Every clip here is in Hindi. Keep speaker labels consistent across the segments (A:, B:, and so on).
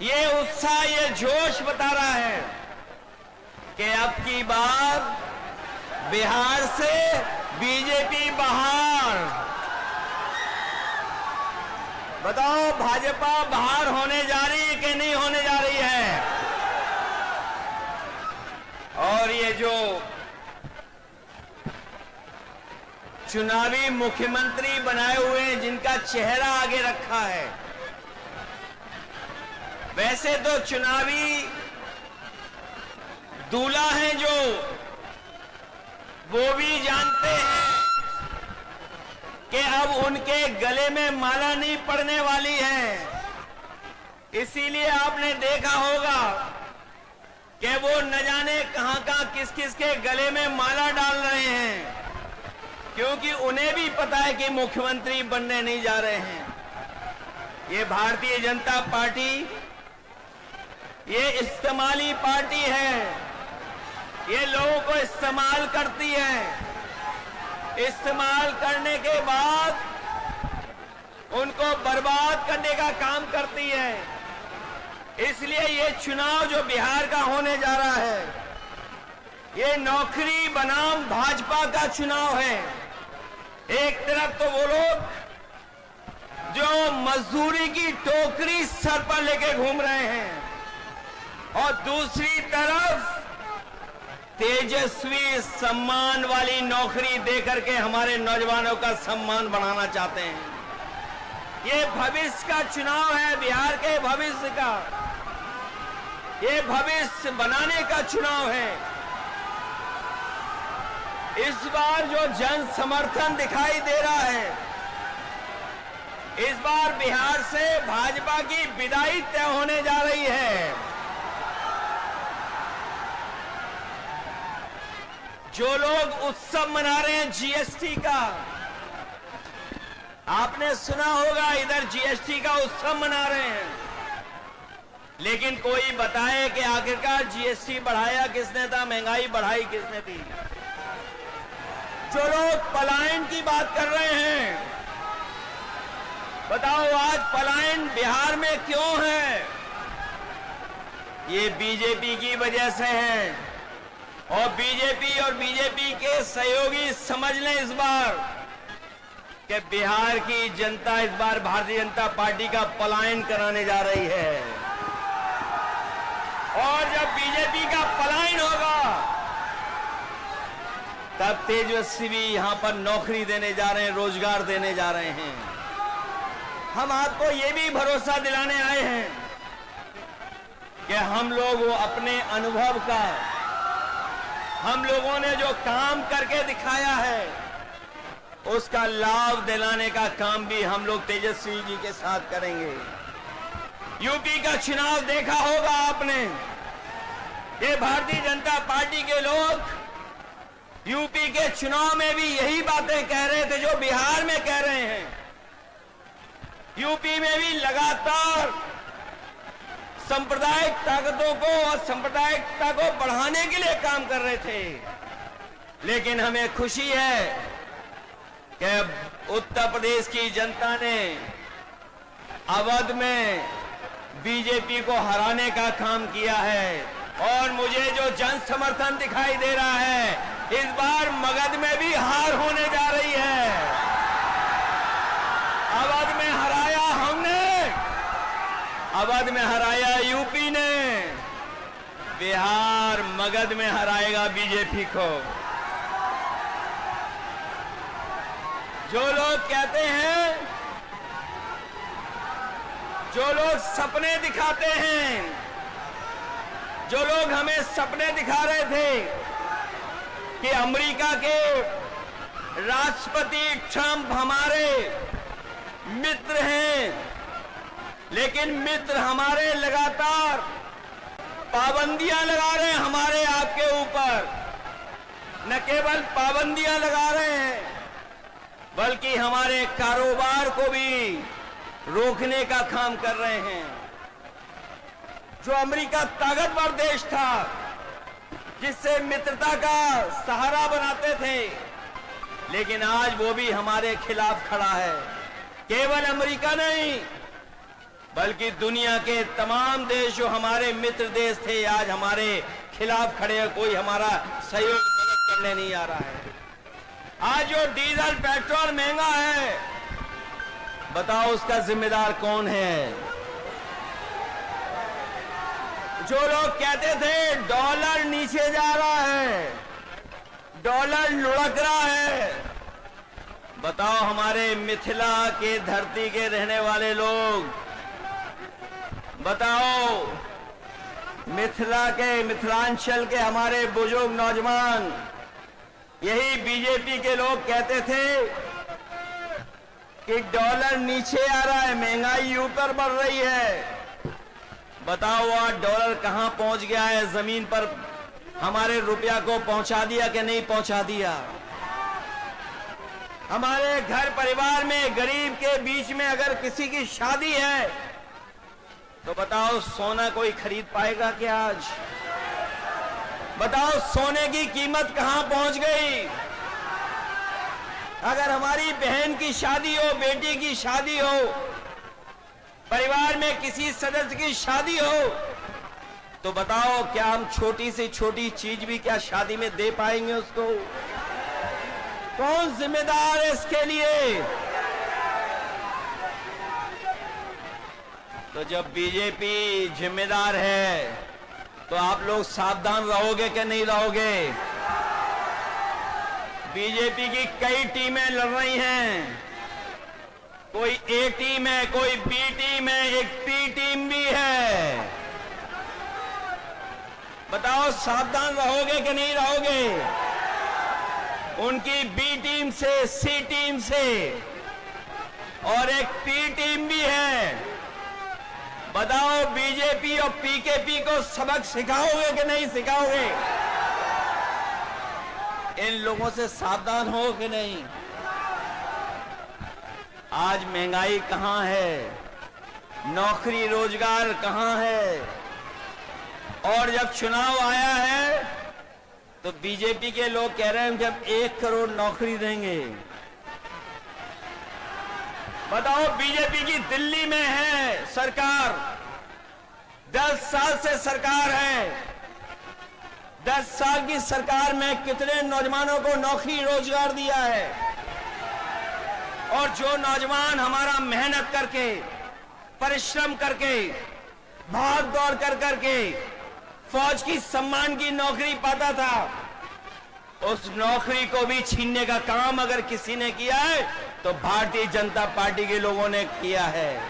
A: ये उत्साह, ये जोश बता रहा है कि अब की बार बिहार से बीजेपी बाहर। बताओ भाजपा बाहर होने जा रही है कि नहीं होने जा रही है? और ये जो चुनावी मुख्यमंत्री बनाए हुए हैं, जिनका चेहरा आगे रखा है, वैसे तो चुनावी दूल्हा हैं जो, वो भी जानते हैं कि अब उनके गले में माला नहीं पड़ने वाली है। इसीलिए आपने देखा होगा कि वो न जाने कहां किस किस के गले में माला डाल रहे हैं, क्योंकि उन्हें भी पता है कि मुख्यमंत्री बनने नहीं जा रहे हैं। ये भारतीय जनता पार्टी ये इस्तेमाली पार्टी है, ये लोगों को इस्तेमाल करती है। इस्तेमाल करने के बाद उनको बर्बाद करने का काम करती है। इसलिए ये चुनाव जो बिहार का होने जा रहा है, ये नौकरी बनाम भाजपा का चुनाव है। एक तरफ तो वो लोग जो मजदूरी की टोकरी सर पर लेके घूम रहे हैं, और दूसरी तरफ तेजस्वी सम्मान वाली नौकरी देकर के हमारे नौजवानों का सम्मान बढ़ाना चाहते हैं। ये भविष्य का चुनाव है, बिहार के भविष्य का, ये भविष्य बनाने का चुनाव है। इस बार जो जन समर्थन दिखाई दे रहा है, इस बार बिहार से भाजपा की विदाई तय होने जा रही है। जो लोग उत्सव मना रहे हैं जीएसटी का, आपने सुना होगा इधर जीएसटी का उत्सव मना रहे हैं, लेकिन कोई बताए कि आखिरकार जीएसटी बढ़ाया किसने था, महंगाई बढ़ाई किसने थी? जो लोग पलायन की बात कर रहे हैं, बताओ आज पलायन बिहार में क्यों है? ये बीजेपी की वजह से है। और बीजेपी के सहयोगी समझ लें इस बार कि बिहार की जनता इस बार भारतीय जनता पार्टी का पलायन कराने जा रही है। और जब बीजेपी का पलायन होगा, तब तेजस्वी भी यहां पर नौकरी देने जा रहे हैं, रोजगार देने जा रहे हैं। हम आपको ये भी भरोसा दिलाने आए हैं कि हम लोग वो अपने अनुभव का, हम लोगों ने जो काम करके दिखाया है, उसका लाभ दिलाने का काम भी हम लोग तेजस्वी जी के साथ करेंगे। यूपी का चुनाव देखा होगा आपने, ये भारतीय जनता पार्टी के लोग यूपी के चुनाव में भी यही बातें कह रहे थे जो बिहार में कह रहे हैं। यूपी में भी लगातार सांप्रदायिक ताकतों को और सांप्रदायिकता को बढ़ाने के लिए काम कर रहे थे। लेकिन हमें खुशी है कि उत्तर प्रदेश की जनता ने अवध में बीजेपी को हराने का काम किया है। और मुझे जो जन समर्थन दिखाई दे रहा है, इस बार मगध में भी हार होने जा रही है। अवध में हराया हमने, अवध में हराया यूपी ने, बिहार मगध में हराएगा बीजेपी को। जो लोग कहते हैं, जो लोग सपने दिखाते हैं, जो लोग हमें सपने दिखा रहे थे कि अमेरिका के राष्ट्रपति ट्रंप हमारे मित्र हैं, लेकिन मित्र हमारे लगातार पाबंदियां लगा रहे हैं हमारे आपके ऊपर। न केवल पाबंदियां लगा रहे हैं, बल्कि हमारे कारोबार को भी रोकने का काम कर रहे हैं। जो अमेरिका ताकतवर देश था, जिससे मित्रता का सहारा बनाते थे, लेकिन आज वो भी हमारे खिलाफ खड़ा है। केवल अमेरिका नहीं, बल्कि दुनिया के तमाम देश जो हमारे मित्र देश थे आज हमारे खिलाफ खड़े हैं। कोई हमारा सहयोग मदद करने नहीं आ रहा है। आज जो डीजल पेट्रोल महंगा है, बताओ उसका जिम्मेदार कौन है? जो लोग कहते थे डॉलर नीचे जा रहा है, डॉलर लुढ़क रहा है, बताओ हमारे मिथिला के धरती के रहने वाले लोग, बताओ मिथिलांचल के हमारे बुजुर्ग नौजवान, यही बीजेपी के लोग कहते थे कि डॉलर नीचे आ रहा है, महंगाई ऊपर बढ़ रही है। बताओ आज डॉलर कहां पहुंच गया है? जमीन पर हमारे रुपया को पहुंचा दिया कि नहीं पहुंचा दिया? हमारे घर परिवार में गरीब के बीच में अगर किसी की शादी है तो बताओ सोना कोई खरीद पाएगा क्या आज? बताओ सोने की कीमत कहां पहुंच गई? अगर हमारी बहन की शादी हो, बेटी की शादी हो, परिवार में किसी सदस्य की शादी हो, तो बताओ क्या हम छोटी से छोटी चीज भी क्या शादी में दे पाएंगे उसको? कौन जिम्मेदार है इसके लिए? तो जब बीजेपी जिम्मेदार है तो आप लोग सावधान रहोगे कि नहीं रहोगे? बीजेपी की कई टीमें लड़ रही हैं, कोई ए टीम है, कोई बी टीम है, एक पी टीम भी है। बताओ सावधान रहोगे कि नहीं रहोगे? उनकी बी टीम से, सी टीम से और एक पी टीम भी है। बताओ बीजेपी और पीकेपी को सबक सिखाओगे कि नहीं सिखाओगे? इन लोगों से सावधान हो कि नहीं? आज महंगाई कहां है? नौकरी रोजगार कहां है? और जब चुनाव आया है तो बीजेपी के लोग कह रहे हैं जब 1 करोड़ नौकरी देंगे। बताओ बीजेपी की दिल्ली में है सरकार, 10 साल से सरकार है। 10 साल की सरकार में कितने नौजवानों को नौकरी रोजगार दिया है? और जो नौजवान हमारा मेहनत करके, परिश्रम करके, भाग दौड़ कर करके फौज की सम्मान की नौकरी पाता था, उस नौकरी को भी छीनने का काम अगर किसी ने किया है तो भारतीय जनता पार्टी के लोगों ने किया है।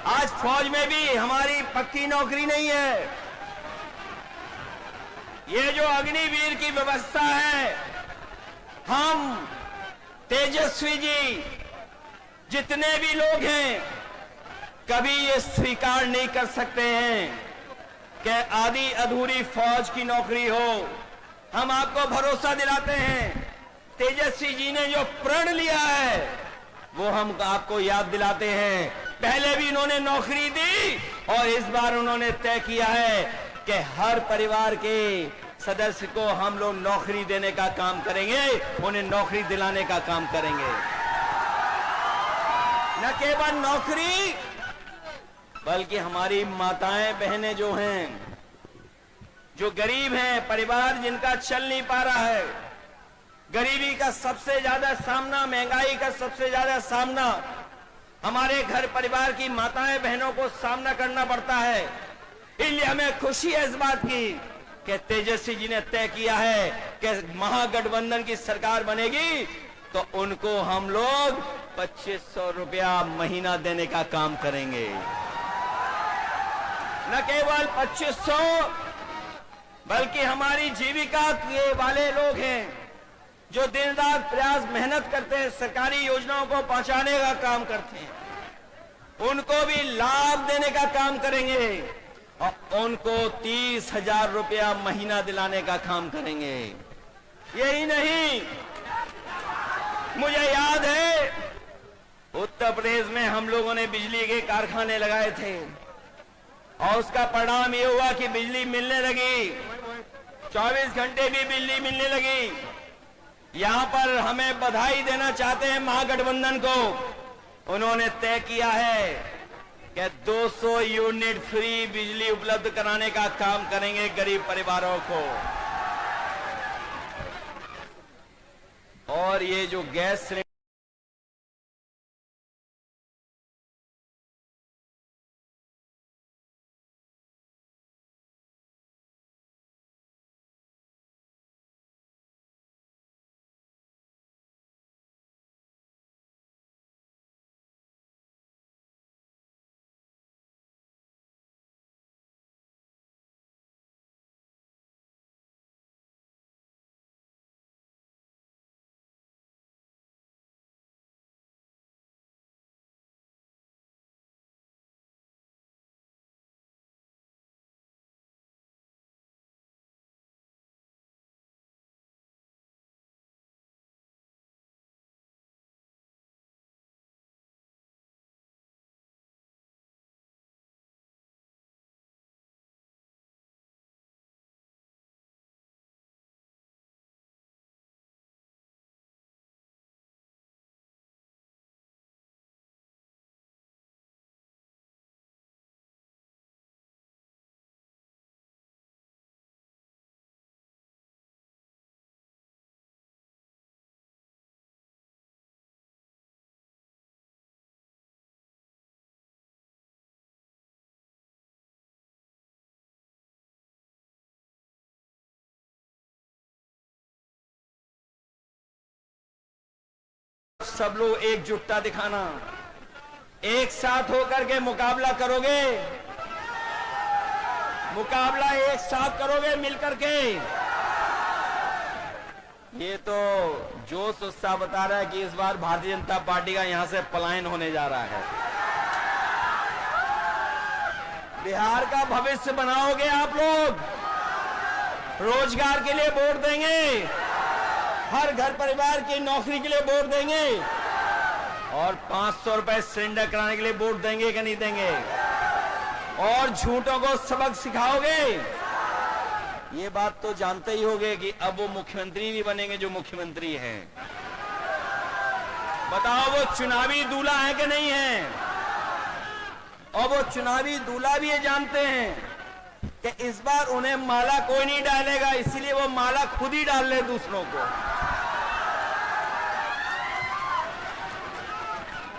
A: आज फौज में भी हमारी पक्की नौकरी नहीं है। ये जो अग्निवीर की व्यवस्था है, हम तेजस्वी जी जितने भी लोग हैं कभी ये स्वीकार नहीं कर सकते हैं कि आधी अधूरी फौज की नौकरी हो। हम आपको भरोसा दिलाते हैं, तेजस्वी जी ने जो प्रण लिया है वो हम आपको याद दिलाते हैं। पहले भी इन्होंने नौकरी दी और इस बार उन्होंने तय किया है कि हर परिवार के सदस्य को हम लोग नौकरी देने का काम करेंगे, उन्हें नौकरी दिलाने का काम करेंगे। न केवल नौकरी बल्कि हमारी माताएं बहनें जो हैं, जो गरीब हैं, परिवार जिनका चल नहीं पा रहा है, गरीबी का सबसे ज्यादा सामना, महंगाई का सबसे ज्यादा सामना हमारे घर परिवार की माताएं बहनों को सामना करना पड़ता है। इसलिए हमें खुशी है इस बात की कि तेजस्वी जी ने तय किया है कि महागठबंधन की सरकार बनेगी तो उनको हम लोग 2500 रुपया महीना देने का काम करेंगे। न केवल 2500 बल्कि हमारी जीविका के वाले लोग हैं जो दिन रात प्रयास मेहनत करते हैं, सरकारी योजनाओं को पहुंचाने का काम करते हैं, उनको भी लाभ देने का काम करेंगे और उनको 30,000 रुपया महीना दिलाने का काम करेंगे। यही नहीं, मुझे याद है उत्तर प्रदेश में हम लोगों ने बिजली के कारखाने लगाए थे और उसका परिणाम ये हुआ कि बिजली मिलने लगी, 24 घंटे भी बिजली मिलने लगी। यहां पर हमें बधाई देना चाहते हैं महागठबंधन को। उन्होंने तय किया है कि 200 यूनिट फ्री बिजली उपलब्ध कराने का काम करेंगे गरीब परिवारों को। और ये जो गैस सिलेंडर सब लोग एकजुटता दिखाना, एक साथ होकर के मुकाबला करोगे, मुकाबला एक साथ करोगे मिलकर के। ये तो जोश उत्साह बता रहा है कि इस बार भारतीय जनता पार्टी का यहां से पलायन होने जा रहा है। बिहार का भविष्य बनाओगे आप लोग, रोजगार के लिए वोट देंगे, हर घर परिवार की नौकरी के लिए वोट देंगे और 500 रुपए सिलेंडर कराने के लिए वोट देंगे कि नहीं देंगे? और झूठों को सबक सिखाओगे। ये बात तो जानते ही होंगे कि अब वो मुख्यमंत्री भी बनेंगे जो मुख्यमंत्री हैं। बताओ वो चुनावी दूल्हा है कि नहीं है? और वो चुनावी दूल्हा भी ये जानते हैं कि इस बार उन्हें माला कोई नहीं डालेगा, इसीलिए वो माला खुद ही डाल ले दूसरों को।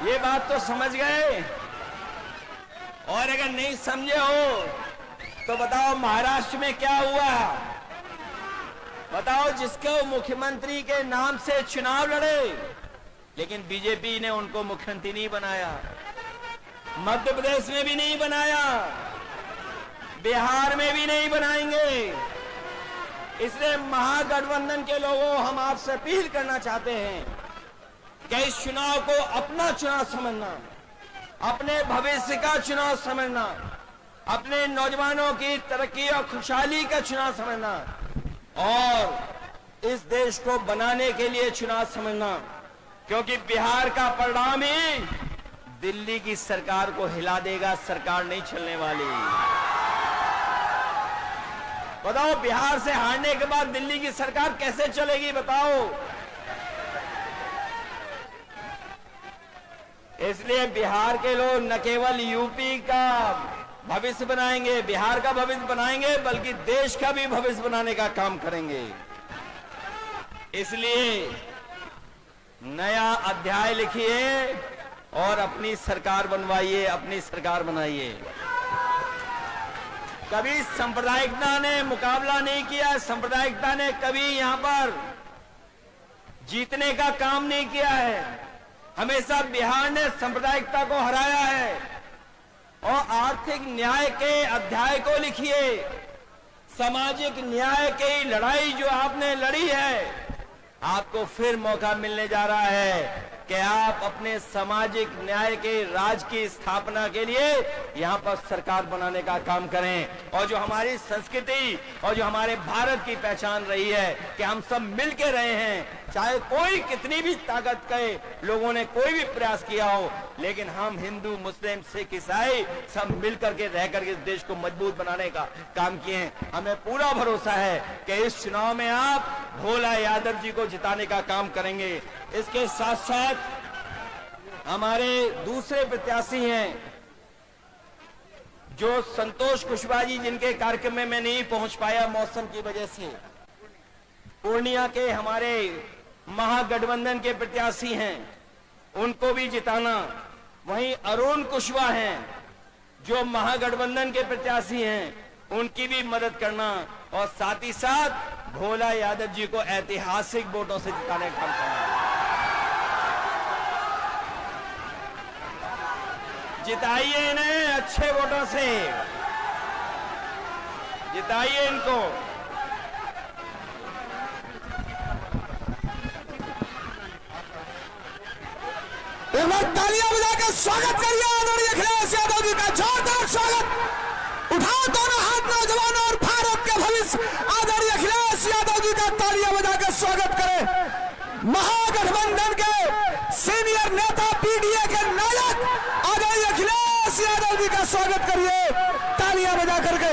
A: ये बात तो समझ गए। और अगर नहीं समझे हो तो बताओ महाराष्ट्र में क्या हुआ? बताओ, जिसको मुख्यमंत्री के नाम से चुनाव लड़े लेकिन बीजेपी ने उनको मुख्यमंत्री नहीं बनाया, मध्य प्रदेश में भी नहीं बनाया, बिहार में भी नहीं बनाएंगे। इसलिए महागठबंधन के लोगों, हम आपसे अपील करना चाहते हैं कि इस चुनाव को अपना चुनाव समझना, अपने भविष्य का चुनाव समझना, अपने नौजवानों की तरक्की और खुशहाली का चुनाव समझना और इस देश को बनाने के लिए चुनाव समझना। क्योंकि बिहार का परिणाम ही दिल्ली की सरकार को हिला देगा, सरकार नहीं चलने वाली। बताओ, बिहार से हारने के बाद दिल्ली की सरकार कैसे चलेगी? बताओ। इसलिए बिहार के लोग न केवल यूपी का भविष्य बनाएंगे, बिहार का भविष्य बनाएंगे, बल्कि देश का भी भविष्य बनाने का काम करेंगे। इसलिए नया अध्याय लिखिए और अपनी सरकार बनवाइए, अपनी सरकार बनाइए। कभी सांप्रदायिकता ने मुकाबला नहीं किया, सांप्रदायिकता ने कभी यहां पर जीतने का काम नहीं किया है। हमेशा बिहार ने सांप्रदायिकता को हराया है। और आर्थिक न्याय के अध्याय को लिखिए, सामाजिक न्याय की लड़ाई जो आपने लड़ी है, आपको फिर मौका मिलने जा रहा है कि आप अपने सामाजिक न्याय के राज की स्थापना के लिए यहां पर सरकार बनाने का काम करें। और जो हमारी संस्कृति और जो हमारे भारत की पहचान रही है कि हम सब मिल के रहे हैं, चाहे कोई कितनी भी ताकत के लोगों ने कोई भी प्रयास किया हो, लेकिन हम हिंदू, मुस्लिम, सिख, ईसाई सब मिल करके रह करके इस देश को मजबूत बनाने का काम किए हैं। हमें पूरा भरोसा है कि इस चुनाव में आप भोला यादव जी को जिताने का काम करेंगे। इसके साथ साथ हमारे दूसरे प्रत्याशी हैं जो संतोष कुशवाहा जी जिनके कार्यक्रम में मैं नहीं पहुंच पाया मौसम की वजह से, पूर्णिया के हमारे महागठबंधन के प्रत्याशी हैं, उनको भी जिताना। वहीं अरुण कुशवाहा हैं जो महागठबंधन के प्रत्याशी हैं, उनकी भी मदद करना और साथ ही साथ भोला यादव जी को ऐतिहासिक वोटों से जिताने का काम करना। जिताइए इन्हें अच्छे वोटों से, जिताइए इनको।
B: एक बार तालियां बजाकर स्वागत करिए आदरणीय अखिलेश यादव जी का, जोरदार स्वागत। उठाओ दोनों हाथ नौजवानों और भारत के भविष्य आदरणीय अखिलेश यादव जी का तालियां बजाकर स्वागत करें। महागठबंधन के सीनियर नेता पीडीए के नायक आदरणीय अखिलेश यादव जी का स्वागत करिए तालियां बजा करके।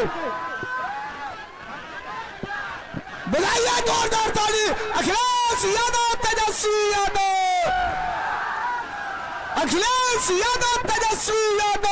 B: बजाइए जोरदार ताली। अखिलेश यादव, तेजस्वी यादव, अखिलेश यादव, तेजस्वी यादव।